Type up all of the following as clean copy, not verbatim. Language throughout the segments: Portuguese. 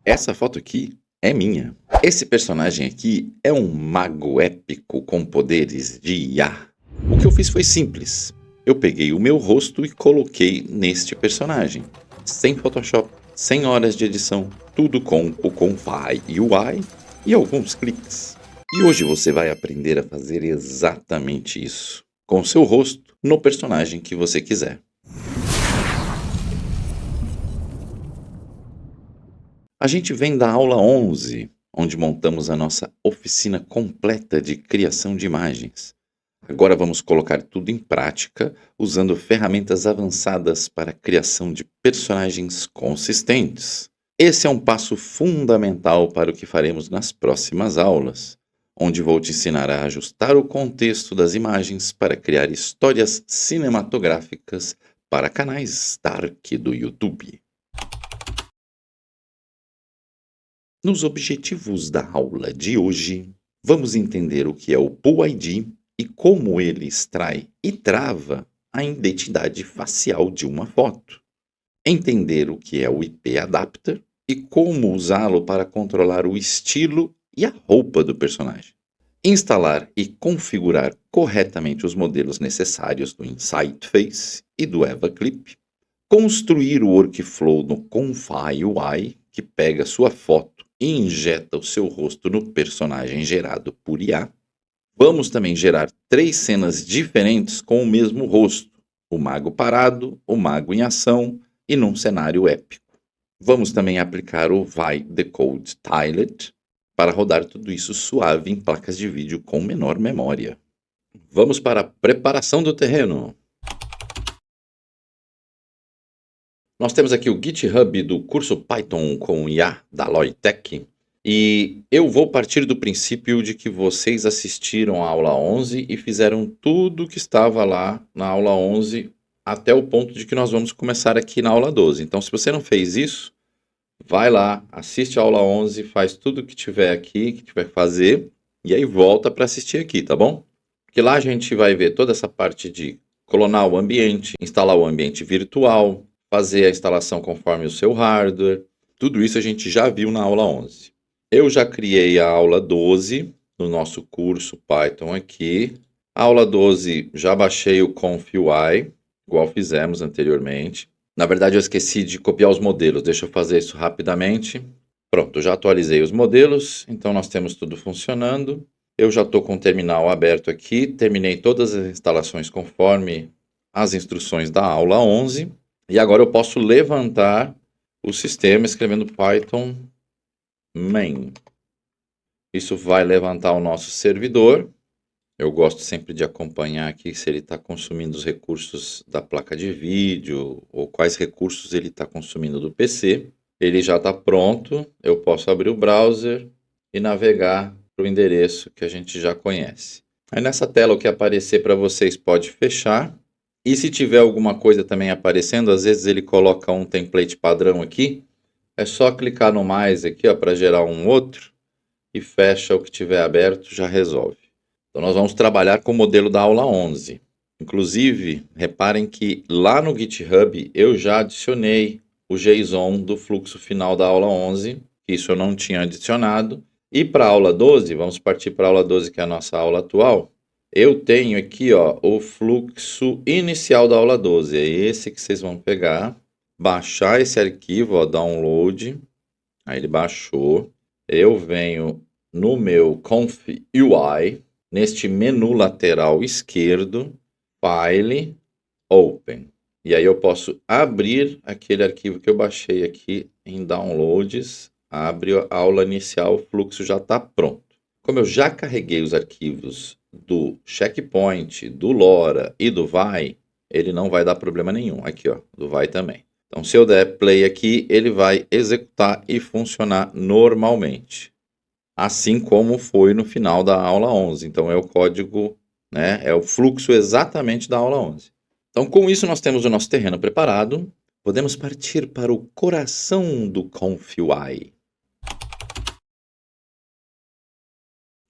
Essa foto aqui é minha. Esse personagem aqui é um mago épico com poderes de IA. O que eu fiz foi simples. Eu peguei o meu rosto e coloquei neste personagem. Sem Photoshop, sem horas de edição, tudo com o Confy UI e alguns cliques. E hoje você vai aprender a fazer exatamente isso, com seu rosto no personagem que você quiser. A gente vem da aula 11, onde montamos a nossa oficina completa de criação de imagens. Agora vamos colocar tudo em prática, usando ferramentas avançadas para a criação de personagens consistentes. Esse é um passo fundamental para o que faremos nas próximas aulas, onde vou te ensinar a ajustar o contexto das imagens para criar histórias cinematográficas para canais Dark do YouTube. Nos objetivos da aula de hoje, vamos entender o que é o Pool ID e como ele extrai e trava a identidade facial de uma foto. Entender o que é o IP Adapter e como usá-lo para controlar o estilo e a roupa do personagem. Instalar e configurar corretamente os modelos necessários do Insight Face e do Eva Clip. Construir o workflow no Confy UI, que pega sua foto e injeta o seu rosto no personagem gerado por IA. Vamos também gerar 3 cenas diferentes com o mesmo rosto: o mago parado, o mago em ação e num cenário épico. Vamos também aplicar o VAI Decode Tilet para rodar tudo isso suave em placas de vídeo com menor memória. Vamos para a preparação do terreno. Nós temos aqui o GitHub do curso Python com IA da Loitech. E eu vou partir do princípio de que vocês assistiram a aula 11 e fizeram tudo que estava lá na aula 11 até o ponto de que nós vamos começar aqui na aula 12. Então, se você não fez isso, vai lá, assiste a aula 11, faz tudo que tiver aqui, que tiver que fazer, e aí volta para assistir aqui, tá bom? Porque lá a gente vai ver toda essa parte de clonar o ambiente, instalar o ambiente virtual, fazer a instalação conforme o seu hardware. Tudo isso a gente já viu na aula 11. Eu já criei a aula 12 no nosso curso Python aqui. A aula 12 já baixei o ConfUI, igual fizemos anteriormente. Na verdade eu esqueci de copiar os modelos, deixa eu fazer isso rapidamente. Pronto, já atualizei os modelos, então nós temos tudo funcionando. Eu já estou com o terminal aberto aqui, terminei todas as instalações conforme as instruções da aula 11. E agora eu posso levantar o sistema escrevendo Python main. Isso vai levantar o nosso servidor. Eu gosto sempre de acompanhar aqui se ele está consumindo os recursos da placa de vídeo ou quais recursos ele está consumindo do PC. Ele já está pronto. Eu posso abrir o browser e navegar para o endereço que a gente já conhece. Aí nessa tela o que aparecer para vocês pode fechar. E se tiver alguma coisa também aparecendo, às vezes ele coloca um template padrão aqui. É só clicar no mais aqui para gerar um outro e fecha o que tiver aberto, já resolve. Então nós vamos trabalhar com o modelo da aula 11. Inclusive, reparem que lá no GitHub eu já adicionei o JSON do fluxo final da aula 11, que isso eu não tinha adicionado. E para a aula 12, vamos partir para a aula 12, que é a nossa aula atual. Eu tenho aqui o fluxo inicial da aula 12, é esse que vocês vão pegar, baixar esse arquivo, download, aí ele baixou. Eu venho no meu Conf UI, neste menu lateral esquerdo, File, Open. E aí eu posso abrir aquele arquivo que eu baixei aqui em Downloads, abre a aula inicial, o fluxo já está pronto. Como eu já carreguei os arquivos do Checkpoint, do LoRa e do VAI, ele não vai dar problema nenhum. Aqui, do VAI também. Então, se eu der play aqui, ele vai executar e funcionar normalmente. Assim como foi no final da aula 11. Então, é o código, é o fluxo exatamente da aula 11. Então, com isso, nós temos o nosso terreno preparado. Podemos partir para o coração do ConfUI,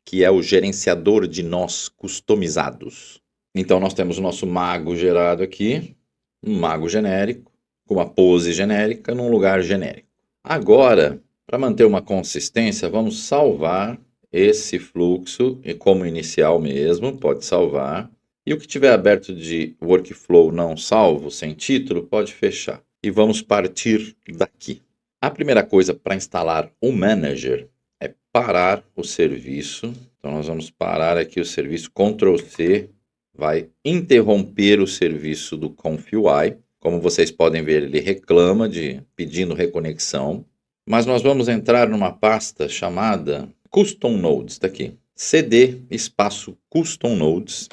que é o gerenciador de nós customizados. Então, nós temos o nosso mago gerado aqui, um mago genérico, com uma pose genérica, num lugar genérico. Agora, Para manter uma consistência, vamos salvar esse fluxo como inicial mesmo, pode salvar. E o que tiver aberto de workflow não salvo, sem título, pode fechar. E vamos partir daqui. A primeira coisa para instalar o Manager é parar o serviço. Então nós vamos parar aqui o serviço, Ctrl C, vai interromper o serviço do ConfUI. Como vocês podem ver, ele reclama pedindo reconexão. Mas nós vamos entrar numa pasta chamada Custom Nodes, está aqui, cd espaço Custom Nodes.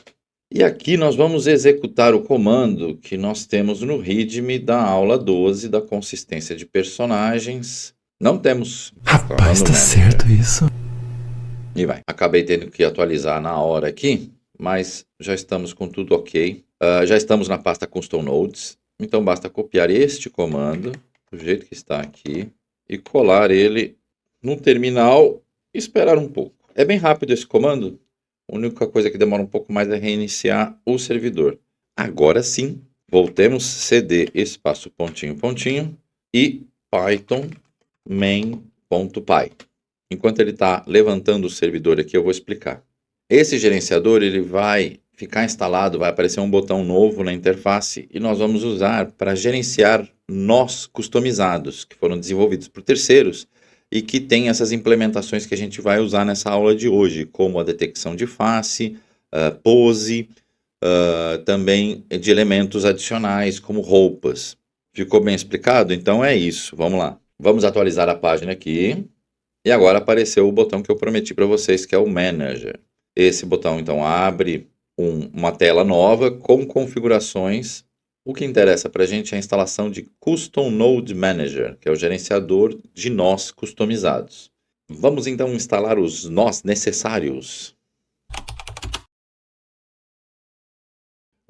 E aqui nós vamos executar o comando que nós temos no README da aula 12 da consistência de personagens. Não temos. Rapaz, tá certo isso? E vai. Acabei tendo que atualizar na hora aqui, mas já estamos com tudo ok. Já estamos na pasta Custom Nodes, então basta copiar este comando, do jeito que está aqui, e colar ele no terminal e esperar um pouco. É bem rápido esse comando, a única coisa que demora um pouco mais é reiniciar o servidor. Agora sim, voltemos cd espaço pontinho pontinho e python main.py. Enquanto ele está levantando o servidor aqui, eu vou explicar. Esse gerenciador ele vai ficar instalado, vai aparecer um botão novo na interface e nós vamos usar para gerenciar nós customizados, que foram desenvolvidos por terceiros e que tem essas implementações que a gente vai usar nessa aula de hoje, como a detecção de face, pose, também de elementos adicionais, como roupas. Ficou bem explicado? Então é isso, vamos lá. Vamos atualizar a página aqui. E agora apareceu o botão que eu prometi para vocês, que é o Manager. Esse botão, então, abre uma tela nova com configurações. O que interessa para a gente é a instalação de Custom Node Manager, que é o gerenciador de nós customizados. Vamos, então, instalar os nós necessários.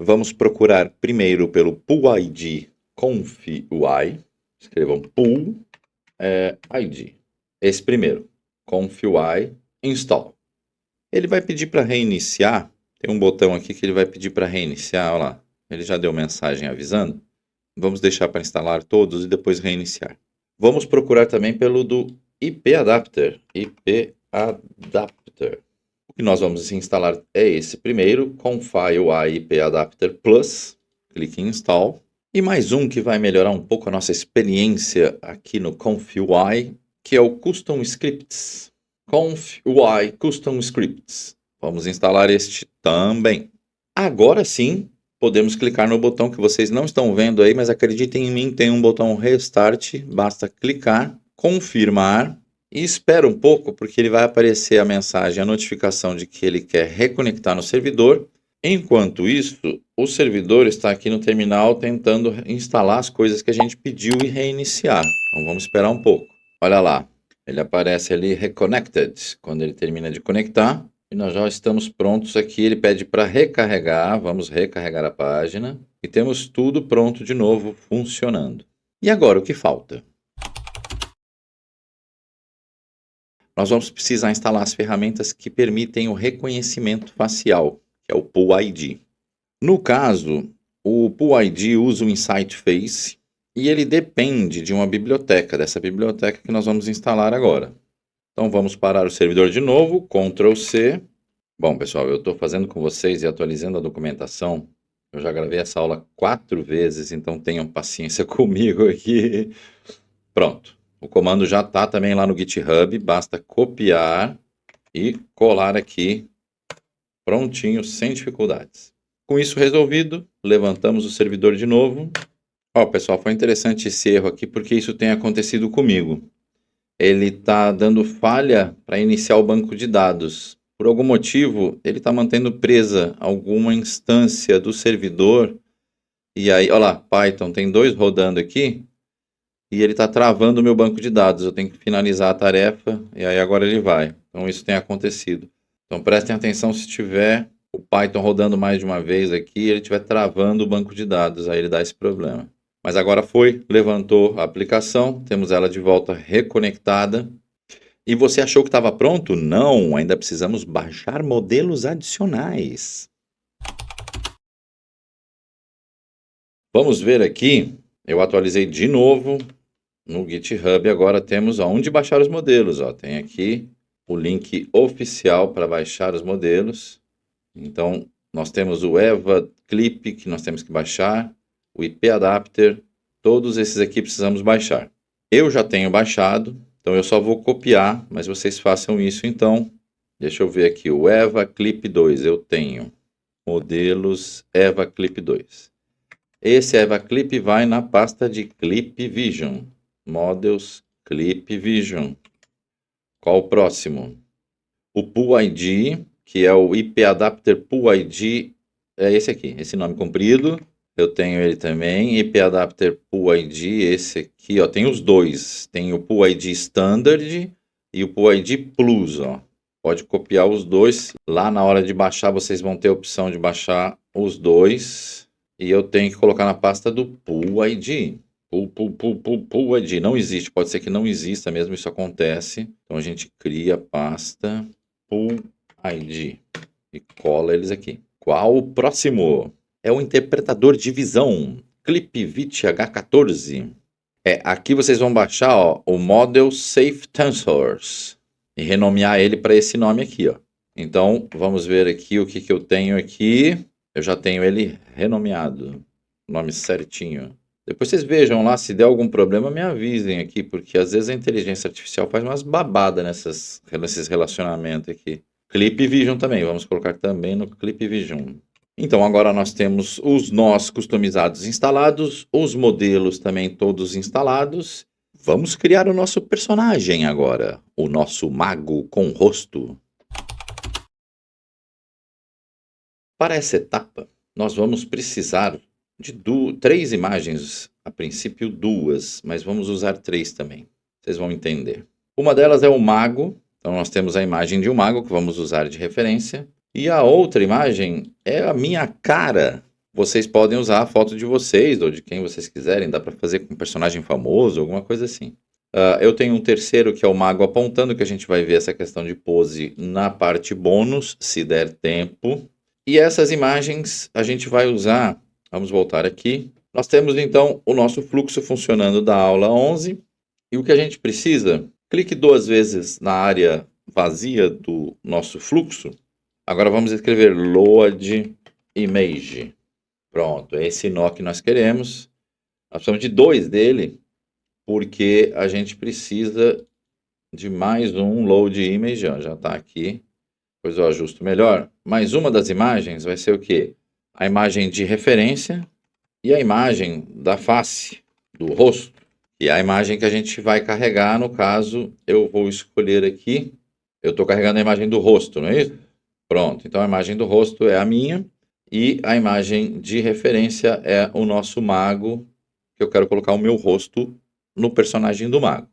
Vamos procurar primeiro pelo pool ID ConfUI. Escrevam pool ID. Esse primeiro, ConfUI install. Ele vai pedir para reiniciar. Tem um botão aqui que ele vai pedir para reiniciar. Olha lá, ele já deu mensagem avisando. Vamos deixar para instalar todos e depois reiniciar. Vamos procurar também pelo do IP Adapter. IP Adapter. O que nós vamos instalar é esse primeiro, ConfUI IP Adapter Plus. Clique em install. E mais um que vai melhorar um pouco a nossa experiência aqui no ConfUI, que é o Custom Scripts. ConfUI Custom Scripts. Vamos instalar este também. Agora sim, podemos clicar no botão que vocês não estão vendo aí, mas acreditem em mim, tem um botão Restart. Basta clicar, confirmar e espera um pouco, porque ele vai aparecer a mensagem, a notificação de que ele quer reconectar no servidor. Enquanto isso, o servidor está aqui no terminal tentando instalar as coisas que a gente pediu e reiniciar. Então vamos esperar um pouco. Olha lá, ele aparece ali Reconnected, quando ele termina de conectar. E nós já estamos prontos aqui, ele pede para recarregar, vamos recarregar a página. E temos tudo pronto de novo, funcionando. E agora, o que falta? Nós vamos precisar instalar as ferramentas que permitem o reconhecimento facial, que é o Pool ID. No caso, o Pool ID usa o Insight Face e ele depende de uma biblioteca, dessa biblioteca que nós vamos instalar agora. Então vamos parar o servidor de novo, Ctrl C. Bom, pessoal, eu estou fazendo com vocês e atualizando a documentação. Eu já gravei essa aula 4 vezes, então tenham paciência comigo aqui. Pronto, o comando já está também lá no GitHub, basta copiar e colar aqui, prontinho, sem dificuldades. Com isso resolvido, levantamos o servidor de novo. Ó, pessoal, foi interessante esse erro aqui, porque isso tem acontecido comigo. Ele está dando falha para iniciar o banco de dados. Por algum motivo, ele está mantendo presa alguma instância do servidor. E aí, olha lá, Python, tem 2 rodando aqui. E ele está travando o meu banco de dados. Eu tenho que finalizar a tarefa e aí agora ele vai. Então isso tem acontecido. Então prestem atenção se tiver o Python rodando mais de uma vez aqui, ele estiver travando o banco de dados, aí ele dá esse problema. Mas agora foi, levantou a aplicação, temos ela de volta reconectada. E você achou que estava pronto? Não, ainda precisamos baixar modelos adicionais. Vamos ver aqui, eu atualizei de novo no GitHub agora temos onde baixar os modelos. Ó. Tem aqui o link oficial para baixar os modelos. Então, nós temos o EVA Clip que nós temos que baixar, o IP Adapter, todos esses aqui precisamos baixar. Eu já tenho baixado, então eu só vou copiar, mas vocês façam isso então. Deixa eu ver aqui, o EVA Clip 2, eu tenho modelos EVA Clip 2. Esse EVA Clip vai na pasta de Clip Vision, Models Clip Vision. Qual o próximo? O Pool ID, que é o IP Adapter Pool ID, é esse aqui, esse nome comprido. Eu tenho ele também, IP Adapter Pool ID, esse aqui, ó, tem os dois. Tem o Pool ID Standard e o Pool ID Plus, ó. Pode copiar os dois. Lá na hora de baixar, vocês vão ter a opção de baixar os dois. E eu tenho que colocar na pasta do Pool ID. Pool ID. Não existe, pode ser que não exista mesmo, isso acontece. Então a gente cria a pasta Pool ID e cola eles aqui. Qual o próximo? É o interpretador de visão, ClipVit H14. Aqui vocês vão baixar, ó, o Model Safe Tensors e renomear ele para esse nome aqui, ó. Então, vamos ver aqui o que eu tenho aqui. Eu já tenho ele renomeado, nome certinho. Depois vocês vejam lá, se der algum problema, me avisem aqui, porque às vezes a inteligência artificial faz umas babadas nesses relacionamentos aqui. Clip Vision também, vamos colocar também no Clip Vision. Então, agora nós temos os nós customizados instalados, os modelos também todos instalados. Vamos criar o nosso personagem agora, o nosso mago com rosto. Para essa etapa, nós vamos precisar de 3 imagens, a princípio 2, mas vamos usar 3 também. Vocês vão entender. Uma delas é o mago, então nós temos a imagem de um mago que vamos usar de referência. E a outra imagem é a minha cara. Vocês podem usar a foto de vocês ou de quem vocês quiserem. Dá para fazer com um personagem famoso, alguma coisa assim. Eu tenho um terceiro que é o mago apontando, que a gente vai ver essa questão de pose na parte bônus, se der tempo. E essas imagens a gente vai usar. Vamos voltar aqui. Nós temos então o nosso fluxo funcionando da aula 11. E o que a gente precisa, clique 2 vezes na área vazia do nosso fluxo. Agora vamos escrever load image. Pronto, é esse nó que nós queremos. Nós precisamos de 2 dele, porque a gente precisa de mais um load image. Ó, já está aqui. Depois eu ajusto melhor. Mais uma das imagens vai ser o quê? A imagem de referência e a imagem da face, do rosto. E a imagem que a gente vai carregar, no caso, eu vou escolher aqui. Eu estou carregando a imagem do rosto, não é isso? Pronto, então a imagem do rosto é a minha e a imagem de referência é o nosso mago, que eu quero colocar o meu rosto no personagem do mago.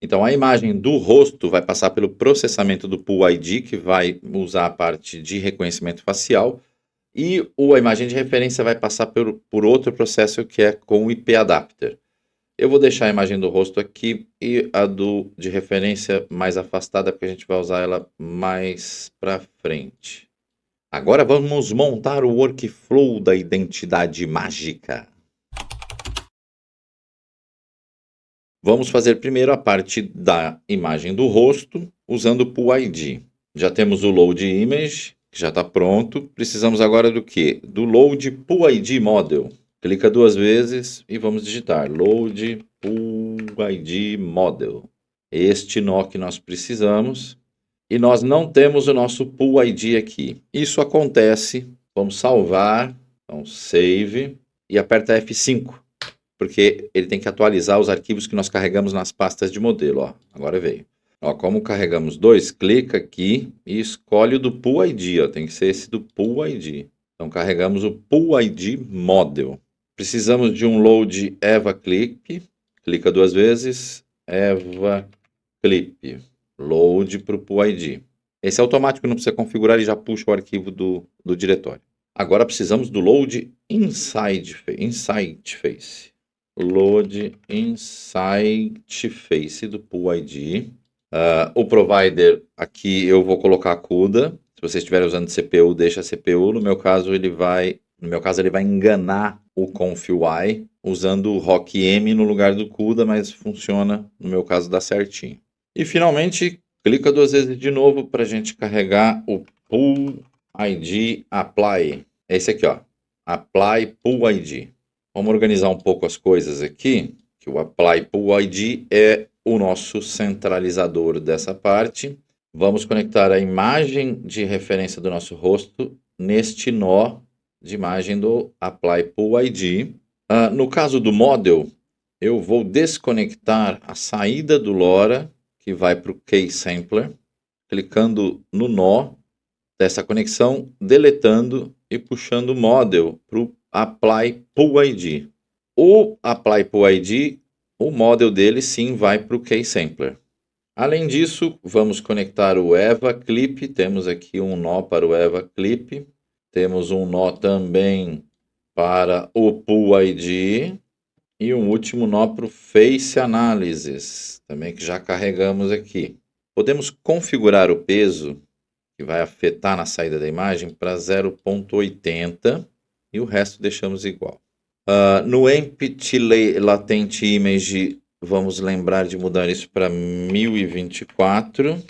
Então a imagem do rosto vai passar pelo processamento do Pool ID, que vai usar a parte de reconhecimento facial, e a imagem de referência vai passar por outro processo que é com o IP Adapter. Eu vou deixar a imagem do rosto aqui e a de referência mais afastada, porque a gente vai usar ela mais para frente. Agora vamos montar o workflow da identidade mágica. Vamos fazer primeiro a parte da imagem do rosto, usando o Pool ID. Já temos o Load Image, que já está pronto. Precisamos agora do quê? Do Load Pool ID Model. Clica 2 vezes e vamos digitar Load Pool ID Model. Este nó que nós precisamos. E nós não temos o nosso Pool ID aqui. Isso acontece. Vamos salvar. Então, Save. E aperta F5. Porque ele tem que atualizar os arquivos que nós carregamos nas pastas de modelo. Ó, agora veio. Ó, como carregamos 2, clica aqui e escolhe o do Pool ID. Ó, tem que ser esse do Pool ID. Então, carregamos o Pool ID Model. Precisamos de um load EVA Clip. Clica 2 vezes. EVA Clip. Load para o Pool ID. Esse é automático, não precisa configurar, ele já puxa o arquivo do diretório. Agora precisamos do load Inside Face. Load Inside Face do Pool ID. O provider, aqui eu vou colocar a CUDA. Se vocês estiverem usando CPU, deixa a CPU. No meu caso, ele vai No meu caso, ele vai enganar o conf.ui usando o rockm no lugar do CUDA, mas funciona, no meu caso, dá certinho. E finalmente, clica 2 vezes de novo para a gente carregar o Pool ID Apply. Esse aqui, ó, Apply Pool ID. Vamos organizar um pouco as coisas aqui, que o Apply Pool ID é o nosso centralizador dessa parte. Vamos conectar a imagem de referência do nosso rosto neste nó de imagem do Apply Pool ID. No caso do Model, eu vou desconectar a saída do LoRa, que vai para o Keysampler, clicando no nó dessa conexão, deletando e puxando o Model para o Apply Pool ID. O Apply Pool ID, o Model dele sim vai para o Keysampler. Além disso, vamos conectar o EVA Clip. Temos aqui um nó para o EVA Clip. Temos um nó também para o Pool ID. E um último nó para o Face Analysis, também que já carregamos aqui. Podemos configurar o peso, que vai afetar na saída da imagem, para 0.80 e o resto deixamos igual. No Empty Latent Image, vamos lembrar de mudar isso para 1024,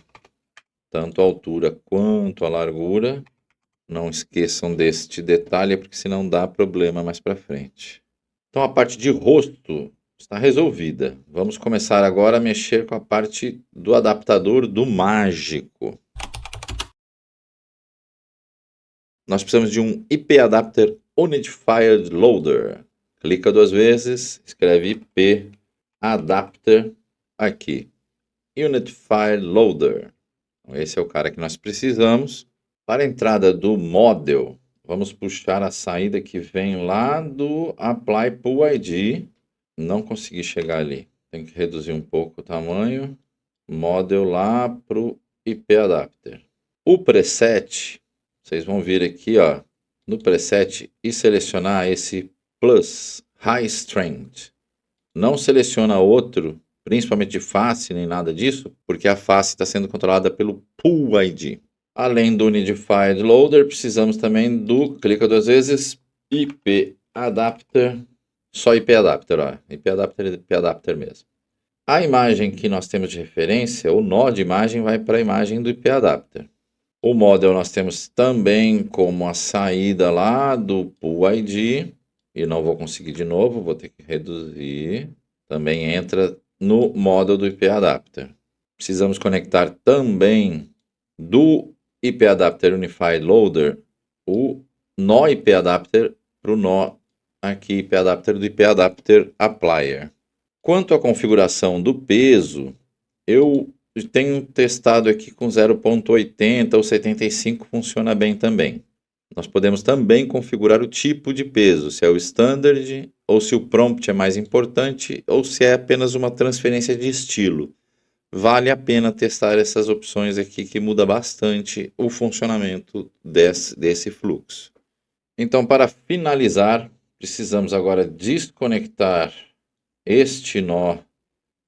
tanto a altura quanto a largura. Não esqueçam deste detalhe, porque senão dá problema mais para frente. Então a parte de rosto está resolvida. Vamos começar agora a mexer com a parte do adaptador do mágico. Nós precisamos de um IP Adapter Unified Loader. Clica 2 vezes, escreve IP Adapter aqui. Unified Loader. Então, esse é o cara que nós precisamos. Para a entrada do Model, vamos puxar a saída que vem lá do Apply Pool ID. Não consegui chegar ali. Tem que reduzir um pouco o tamanho. Model lá para o IP Adapter. O preset, vocês vão vir aqui, ó, no preset e selecionar esse Plus High Strength. Não seleciona outro, principalmente de face, nem nada disso, porque a face está sendo controlada pelo Pool ID. Além do Unified Loader, precisamos também do, clica 2 vezes, IP Adapter, só IP Adapter, ó, IP Adapter mesmo. A imagem que nós temos de referência, o nó de imagem vai para a imagem do IP Adapter. O Model nós temos também como a saída lá do Pool ID, e não vou conseguir de novo, vou ter que reduzir. Também entra no Model do IP Adapter. Precisamos conectar também do IP Adapter Unified Loader o nó IP Adapter para o nó aqui IP Adapter do IP Adapter Applier. Quanto à configuração do peso, eu tenho testado aqui com 0.80 ou 75, funciona bem também. Nós podemos também configurar o tipo de peso, se é o standard, ou se o prompt é mais importante, ou se é apenas uma transferência de estilo. Vale a pena testar essas opções aqui, que muda bastante o funcionamento desse fluxo. Então, para finalizar, precisamos agora desconectar este nó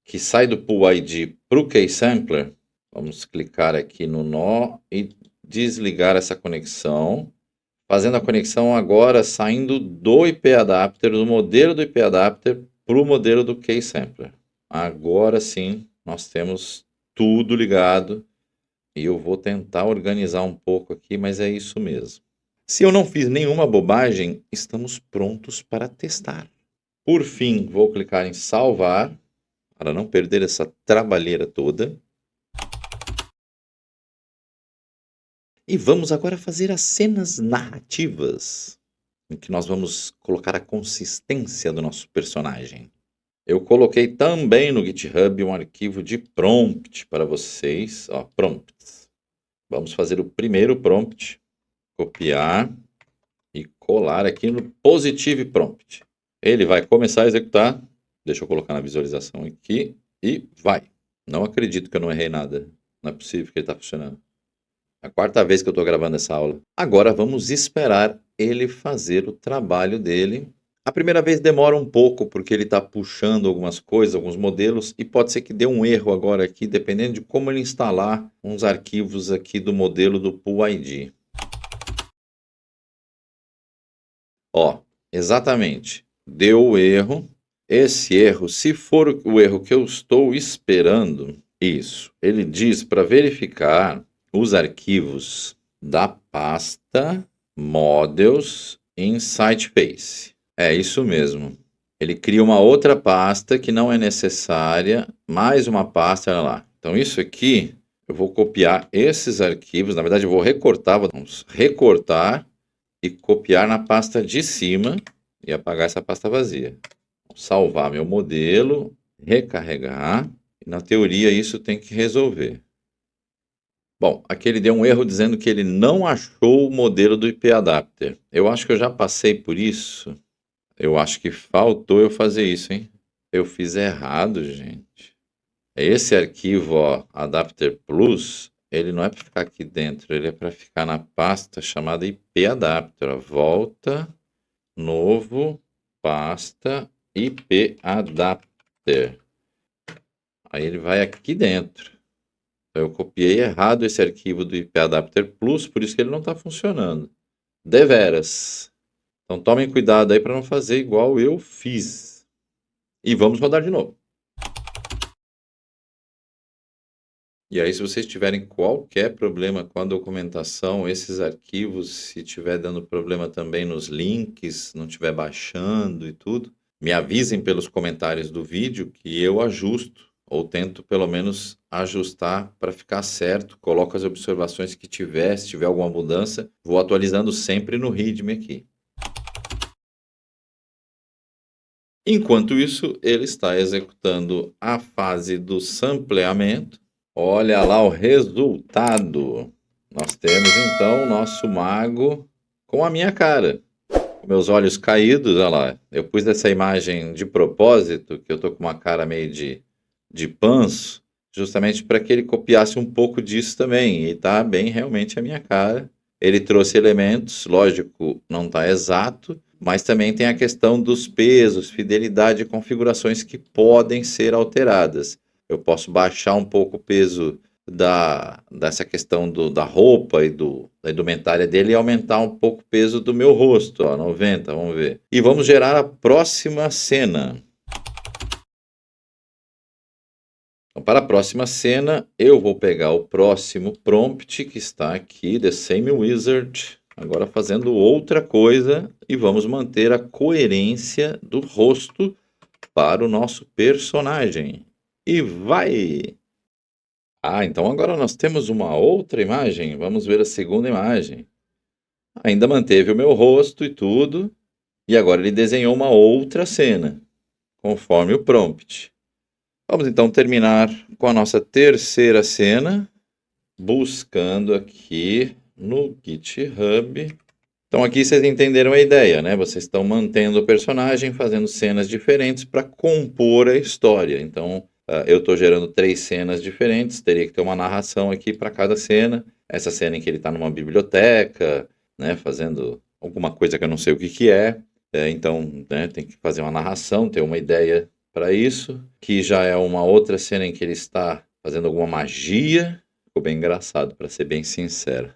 que sai do Pool ID para o Keysampler. Vamos clicar aqui no nó e desligar essa conexão. Fazendo a conexão agora saindo do IP Adapter, do modelo do IP Adapter para o modelo do Keysampler. Agora sim, nós temos tudo ligado. E eu vou tentar organizar um pouco aqui, mas é isso mesmo. Se eu não fiz nenhuma bobagem, estamos prontos para testar. Por fim, vou clicar em salvar, para não perder essa trabalheira toda. E vamos agora fazer as cenas narrativas, em que nós vamos colocar a consistência do nosso personagem. Eu coloquei também no GitHub um arquivo de prompt para vocês, ó, prompts. Vamos fazer o primeiro prompt, copiar e colar aqui no Positive Prompt. Ele vai começar a executar, deixa eu colocar na visualização aqui, e vai. Não acredito que eu não errei nada, não é possível que ele está funcionando. A 4ª vez que eu estou gravando essa aula. Agora vamos esperar ele fazer o trabalho dele. A primeira vez demora um pouco, porque ele está puxando algumas coisas, alguns modelos, e pode ser que dê um erro agora aqui, dependendo de como ele instalar uns arquivos aqui do modelo do Pool ID. Ó, exatamente. Deu o erro. Esse erro, se for o erro que eu estou esperando, isso. Ele diz para verificar os arquivos da pasta Models em Siteface. É isso mesmo. Ele cria uma outra pasta que não é necessária, mais uma pasta, olha lá. Então isso aqui, eu vou copiar esses arquivos, na verdade eu vou recortar, vamos recortar e copiar na pasta de cima e apagar essa pasta vazia. Vou salvar meu modelo, recarregar, e na teoria isso tem que resolver. Bom, aqui ele deu um erro dizendo que ele não achou o modelo do IP Adapter. Eu acho que eu já passei por isso. Eu acho que faltou eu fazer isso, hein? Eu fiz errado, gente. Esse arquivo, ó, Adapter Plus, ele não é para ficar aqui dentro, ele é para ficar na pasta chamada IP Adapter. Ó. Volta, novo, pasta, IP Adapter. Aí ele vai aqui dentro. Eu copiei errado esse arquivo do IP Adapter Plus, por isso que ele não está funcionando. Deveras. Então tomem cuidado aí para não fazer igual eu fiz. E vamos rodar de novo. E aí, se vocês tiverem qualquer problema com a documentação, esses arquivos, se tiver dando problema também nos links, não estiver baixando e tudo, me avisem pelos comentários do vídeo que eu ajusto, ou tento pelo menos ajustar para ficar certo, coloco as observações que tiver, se tiver alguma mudança, vou atualizando sempre no README aqui. Enquanto isso, ele está executando a fase do sampleamento. Olha lá o resultado. Nós temos então o nosso mago com a minha cara. Com meus olhos caídos, olha lá. Eu pus essa imagem de propósito, que eu tô com uma cara meio de panço, justamente para que ele copiasse um pouco disso também. E tá bem realmente a minha cara. Ele trouxe elementos, lógico, não está exato, mas também tem a questão dos pesos, fidelidade e configurações que podem ser alteradas. Eu posso baixar um pouco o peso dessa questão da roupa e da indumentária dele e aumentar um pouco o peso do meu rosto, ó, 90, vamos ver. E vamos gerar a próxima cena. Então, para a próxima cena, eu vou pegar o próximo prompt que está aqui, The Same Wizard, agora fazendo outra coisa e vamos manter a coerência do rosto para o nosso personagem. E vai! Ah, então agora nós temos uma outra imagem, vamos ver a segunda imagem. Ainda manteve o meu rosto e tudo, e agora ele desenhou uma outra cena, conforme o prompt. Vamos então terminar com a nossa terceira cena, buscando aqui no GitHub. Então aqui vocês entenderam a ideia, né? Vocês estão mantendo o personagem, fazendo cenas diferentes para compor a história. Então eu estou gerando 3 cenas diferentes, teria que ter uma narração aqui para cada cena. Essa cena em que ele está numa biblioteca, né, fazendo alguma coisa que eu não sei o que é. Então, né, tem que fazer uma narração, ter uma ideia para isso, que já é uma outra cena em que ele está fazendo alguma magia. Ficou bem engraçado, para ser bem sincero.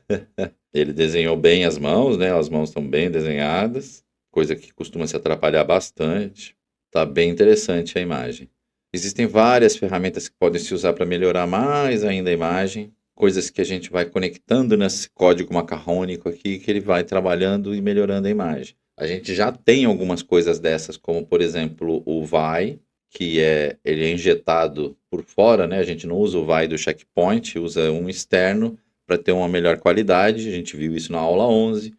Ele desenhou bem as mãos, né? As mãos estão bem desenhadas, coisa que costuma se atrapalhar bastante. Tá bem interessante a imagem. Existem várias ferramentas que podem se usar para melhorar mais ainda a imagem, coisas que a gente vai conectando nesse código macarrônico aqui, que ele vai trabalhando e melhorando a imagem. A gente já tem algumas coisas dessas, como por exemplo o vai, que ele é injetado por fora, né? A gente não usa o vai do checkpoint, usa um externo para ter uma melhor qualidade. A gente viu isso na aula 11.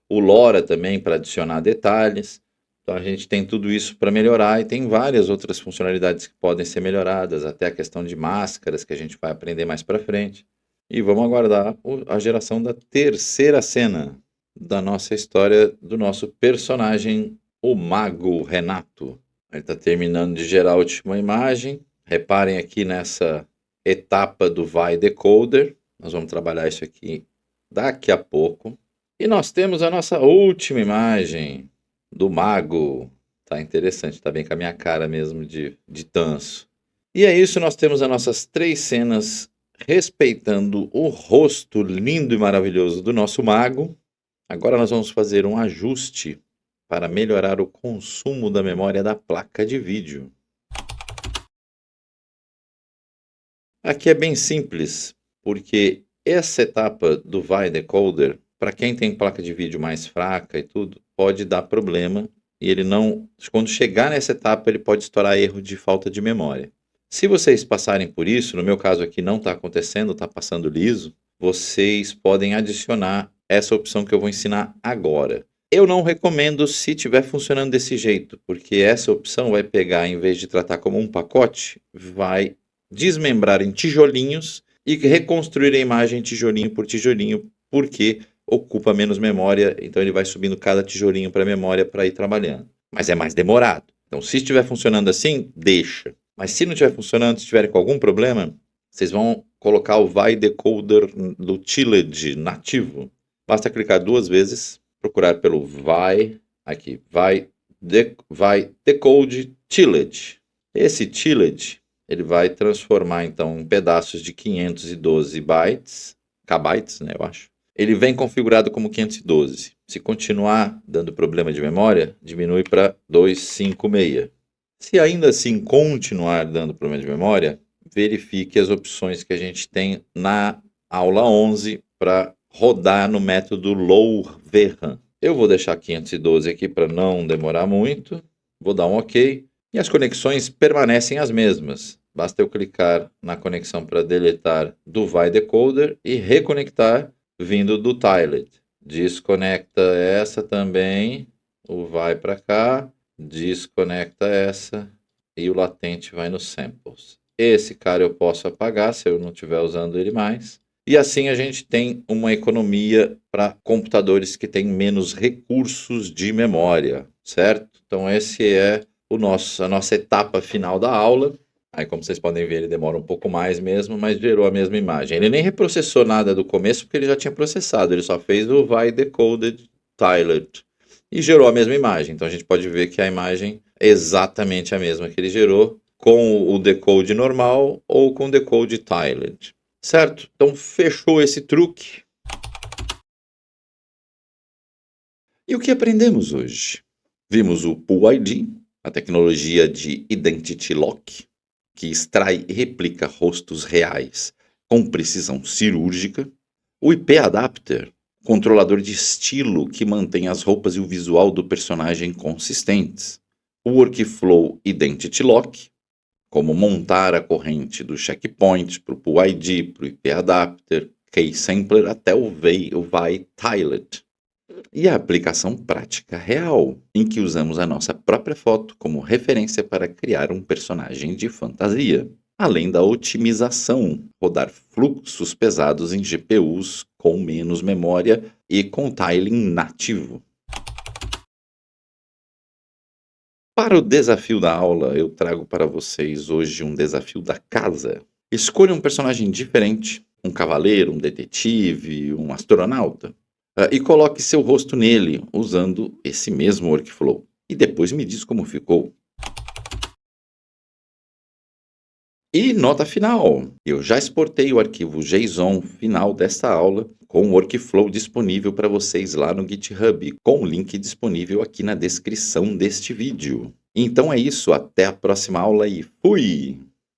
O LoRa também para adicionar detalhes. Então a gente tem tudo isso para melhorar e tem várias outras funcionalidades que podem ser melhoradas, até a questão de máscaras que a gente vai aprender mais para frente. E vamos aguardar a geração da terceira cena da nossa história, do nosso personagem, o Mago Renato. Ele está terminando de gerar a última imagem. Reparem aqui nessa etapa do vai decoder. Nós vamos trabalhar isso aqui daqui a pouco. E nós temos a nossa última imagem do mago. Tá interessante, tá bem com a minha cara mesmo de tanso. E é isso, nós temos as nossas 3 cenas respeitando o rosto lindo e maravilhoso do nosso mago. Agora nós vamos fazer um ajuste para melhorar o consumo da memória da placa de vídeo. Aqui é bem simples, porque essa etapa do vai decoder, para quem tem placa de vídeo mais fraca e tudo, pode dar problema e ele não, quando chegar nessa etapa, ele pode estourar erro de falta de memória. Se vocês passarem por isso, no meu caso aqui não está acontecendo, está passando liso, vocês podem adicionar essa opção que eu vou ensinar agora. Eu não recomendo se estiver funcionando desse jeito, porque essa opção vai pegar, em vez de tratar como um pacote, vai desmembrar em tijolinhos e reconstruir a imagem tijolinho por tijolinho, porque ocupa menos memória, então ele vai subindo cada tijolinho para a memória para ir trabalhando. Mas é mais demorado. Então, se estiver funcionando assim, deixa. Mas se não estiver funcionando, se estiverem com algum problema, vocês vão colocar o vai decoder do Tilled nativo. Basta clicar 2 vezes, procurar pelo vai decode Tilled. Esse Tilled, ele vai transformar então em pedaços de 512 bytes, kbytes, né, eu acho. Ele vem configurado como 512. Se continuar dando problema de memória, diminui para 256. Se ainda assim continuar dando problema de memória, verifique as opções que a gente tem na aula 11 para rodar no método low-vram. Eu vou deixar 512 aqui para não demorar muito. Vou dar um OK. E as conexões permanecem as mesmas. Basta eu clicar na conexão para deletar do vai decoder e reconectar vindo do Tilled. Desconecta essa também, o vai para cá, desconecta essa e o latente vai nos samples. Esse cara eu posso apagar se eu não estiver usando ele mais. E assim a gente tem uma economia para computadores que têm menos recursos de memória, certo? Então esse é a nossa etapa final da aula. Aí, como vocês podem ver, ele demora um pouco mais mesmo, mas gerou a mesma imagem. Ele nem reprocessou nada do começo, porque ele já tinha processado. Ele só fez o vai decoded Tilled e gerou a mesma imagem. Então, a gente pode ver que a imagem é exatamente a mesma que ele gerou, com o decode normal ou com o decode Tilled. Certo? Então, fechou esse truque. E o que aprendemos hoje? Vimos o PUID, a tecnologia de Identity Lock, que extrai e replica rostos reais com precisão cirúrgica. O IP Adapter, controlador de estilo que mantém as roupas e o visual do personagem consistentes. O Workflow Identity Lock, como montar a corrente do checkpoint para o PUID, para o IP Adapter, Key Sampler até o vai Tilled. E a aplicação prática real, em que usamos a nossa própria foto como referência para criar um personagem de fantasia. Além da otimização, rodar fluxos pesados em GPUs com menos memória e com tiling nativo. Para o desafio da aula, eu trago para vocês hoje um desafio da casa. Escolha um personagem diferente, um cavaleiro, um detetive, um astronauta. E coloque seu rosto nele, usando esse mesmo workflow. E depois me diz como ficou. E nota final. Eu já exportei o arquivo JSON final desta aula com o workflow disponível para vocês lá no GitHub, com o link disponível aqui na descrição deste vídeo. Então é isso, até a próxima aula e fui!